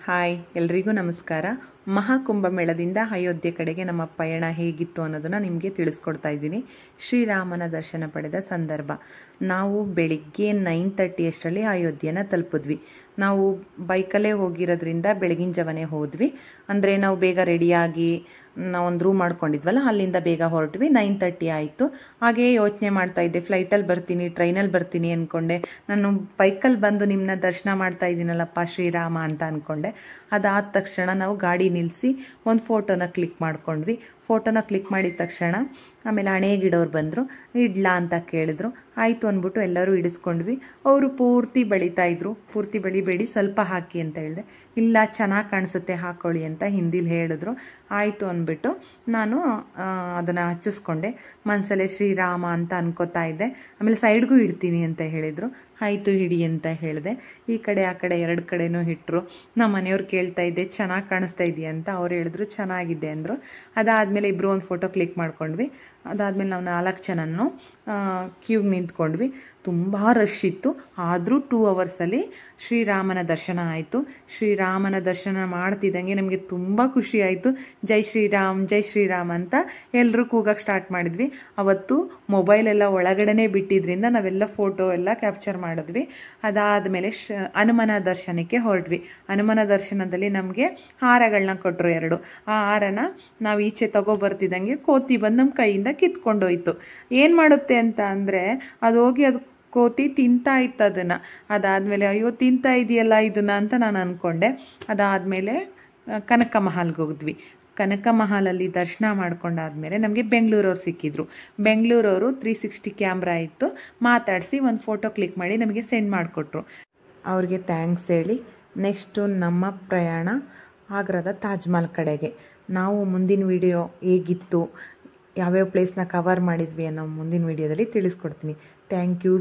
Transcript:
Hi ಎಲ್ರಿಗೂ ನಮಸ್ಕಾರ. ಮಹಾಕುಂಭಮೇಳದಿಂದ ಅಯೋಧ್ಯೆ ಕಡೆಗೆ ನಮ್ಮ ಪಯಣ ಹೇಗಿತ್ತು ಅನ್ನೋದನ್ನು ನಿಮಗೆ ತಿಳಿಸ್ಕೊಡ್ತಾ ಇದ್ದೀನಿ. ಶ್ರೀರಾಮನ ದರ್ಶನ ಪಡೆದ ಸಂದರ್ಭ. ನಾವು ಬೆಳಿಗ್ಗೆ 9:30 ಅಷ್ಟರಲ್ಲಿ ಅಯೋಧ್ಯೆನ ತಲುಪಿದ್ವಿ. ನಾವು ಬೈಕಲ್ಲೇ ಹೋಗಿರೋದ್ರಿಂದ ಬೆಳಗಿನ ಜಾವನೇ ಹೋದ್ವಿ. ಅಂದರೆ ನಾವು ಬೇಗ ರೆಡಿಯಾಗಿ ನಾವೊಂದು ರೂಮ್ ಮಾಡ್ಕೊಂಡಿದ್ವಲ್ಲ, ಅಲ್ಲಿಂದ ಬೇಗ ಹೊರಟ್ವಿ. 9:30 ಆಯಿತು. ಹಾಗೇ ಯೋಚನೆ ಮಾಡ್ತಾ ಇದ್ದೆ, ಫ್ಲೈಟಲ್ಲಿ ಬರ್ತೀನಿ, ಟ್ರೈನಲ್ಲಿ ಬರ್ತೀನಿ ಅಂದ್ಕೊಂಡೆ. ನಾನು ಬೈಕಲ್ಲಿ ಬಂದು ನಿಮ್ಮನ್ನ ದರ್ಶನ ಮಾಡ್ತಾ ಇದ್ದೀನಲ್ಲಪ್ಪ ಶ್ರೀರಾಮ ಅಂತ ಅಂದ್ಕೊಂಡೆ. ಅದಾದ ತಕ್ಷಣ ನಾವು ಗಾಡಿ ನಿಲ್ಲಿಸಿ ಒಂದು ಫೋಟೋನ ಕ್ಲಿಕ್ ಮಾಡ್ಕೊಂಡ್ವಿ. ಫೋಟೋನ ಕ್ಲಿಕ್ ಮಾಡಿದ ತಕ್ಷಣ ಆಮೇಲೆ ಹಣೆಗಿಡೋರು ಬಂದರು. ಇಡ್ಲಾ ಅಂತ ಕೇಳಿದ್ರು. ಆಯಿತು ಅಂದ್ಬಿಟ್ಟು ಎಲ್ಲರೂ ಇಡಿಸ್ಕೊಂಡ್ವಿ. ಅವರು ಪೂರ್ತಿ ಬೆಳೀತಾ ಇದ್ರು. ಪೂರ್ತಿ ಬೆಳಿಬೇಡಿ, ಸ್ವಲ್ಪ ಹಾಕಿ ಅಂತ ಹೇಳಿದೆ. ಇಲ್ಲ, ಚೆನ್ನಾಗಿ ಕಾಣಿಸುತ್ತೆ, ಹಾಕೊಳ್ಳಿ ಅಂತ ಹಿಂದಿಲಿ ಹೇಳಿದ್ರು. ಆಯಿತು ಅಂದ್ಬಿಟ್ಟು ನಾನು ಅದನ್ನು ಹಚ್ಚಿಸ್ಕೊಂಡೆ. ಮನಸಲ್ಲೇ ಶ್ರೀರಾಮ ಅಂತ ಅನ್ಕೋತಾ ಇದ್ದೆ. ಆಮೇಲೆ ಸೈಡ್ಗೂ ಇಡ್ತೀನಿ ಅಂತ ಹೇಳಿದರು. ಆಯಿತು ಹಿಡಿ ಅಂತ ಹೇಳಿದೆ. ಈ ಕಡೆ ಆ ಕಡೆ ಎರಡು ಕಡೆನೂ ಇಟ್ಟರು. ನಮ್ಮ ಮನೆಯವ್ರು ಕೇಳ್ತಾ ಇದ್ದೆ, ಚೆನ್ನಾಗಿ ಕಾಣಿಸ್ತಾ ಇದೆಯಾ ಅಂತ. ಅವ್ರು ಹೇಳಿದ್ರು ಚೆನ್ನಾಗಿದೆ ಅಂದರು. ಅದಾದಮೇಲೆ ಇಬ್ಬರು ಒಂದು ಫೋಟೋ ಕ್ಲಿಕ್ ಮಾಡ್ಕೊಂಡ್ವಿ. ಅದಾದಮೇಲೆ ನಾವು 4 ಜನನು ಕ್ಯೂಗೆ ನಿಂತ್ಕೊಂಡ್ವಿ. ತುಂಬ ರಶ್ ಇತ್ತು. ಆದರೂ 2 ಅವರ್ಸಲ್ಲಿ ಶ್ರೀರಾಮನ ದರ್ಶನ ಆಯಿತು. ಶ್ರೀರಾಮನ ದರ್ಶನ ಮಾಡ್ತಿದ್ದಂಗೆ ನಮಗೆ ತುಂಬ ಖುಷಿ ಆಯಿತು. ಜೈ ಶ್ರೀರಾಮ್ ಜೈ ಶ್ರೀರಾಮ್ ಅಂತ ಎಲ್ಲರೂ ಕೂಗಕ್ಕೆ ಸ್ಟಾರ್ಟ್ ಮಾಡಿದ್ವಿ. ಅವತ್ತು ಮೊಬೈಲೆಲ್ಲ ಒಳಗಡೆನೇ ಬಿಟ್ಟಿದ್ರಿಂದ ನಾವೆಲ್ಲ ಫೋಟೋ ಎಲ್ಲ ಕ್ಯಾಪ್ಚರ್ ಮಾಡಿದ್ವಿ. ಅದಾದಮೇಲೆ ಹನುಮನ ದರ್ಶನಕ್ಕೆ ಹೊರಟ್ವಿ. ಹನುಮನ ದರ್ಶನದಲ್ಲಿ ನಮಗೆ ಹಾರಗಳನ್ನ ಕೊಟ್ಟರು 2. ಆ ಹಾರನ ನಾವು ಈಚೆ ತಗೊಬರ್ತಿದ್ದಂಗೆ ಕೋತಿ ಬಂದು ನಮ್ಮ ಕೈಯಿಂದ ಕಿತ್ಕೊಂಡೋಯ್ತು. ಏನು ಮಾಡುತ್ತೆ ಅಂತ ಅಂದರೆ, ಅದು ಹೋಗಿ ಅದು ಕೋತಿ ತಿಂತಾ ಇತ್ತು ಅದನ್ನು. ಅದಾದಮೇಲೆ ಅಯ್ಯೋ ತಿಂತಾ ಇದೆಯಲ್ಲ ಇದನ್ನು ಅಂತ ನಾನು ಅಂದ್ಕೊಂಡೆ. ಅದಾದಮೇಲೆ ಕನಕ ಮಹಲ್ಗೆ ಹೋಗಿದ್ವಿ. ಕನಕ ಮಹಲಲ್ಲಿ ದರ್ಶನ ಮಾಡ್ಕೊಂಡಾದ್ಮೇಲೆ ನಮಗೆ ಬೆಂಗಳೂರವ್ರು ಸಿಕ್ಕಿದ್ರು. ಬೆಂಗಳೂರವರು 360 ಕ್ಯಾಮ್ರಾ ಇತ್ತು. ಮಾತಾಡಿಸಿ ಒಂದು ಫೋಟೋ ಕ್ಲಿಕ್ ಮಾಡಿ ನಮಗೆ ಸೆಂಡ್ ಮಾಡಿಕೊಟ್ರು. ಅವ್ರಿಗೆ ಥ್ಯಾಂಕ್ಸ್ ಹೇಳಿ ನೆಕ್ಸ್ಟು ನಮ್ಮ ಪ್ರಯಾಣ ಆಗ್ರಾದ ತಾಜ್ ಮಹಲ್ ಕಡೆಗೆ. ನಾವು ಮುಂದಿನ ವಿಡಿಯೋ ಹೇಗಿತ್ತು, ಯಾವ್ಯಾವ ಪ್ಲೇಸ್ನ ಕವರ್ ಮಾಡಿದ್ವಿ ಅನ್ನೋ ಮುಂದಿನ ವಿಡಿಯೋದಲ್ಲಿ ತಿಳಿಸ್ಕೊಡ್ತೀನಿ. Thank you.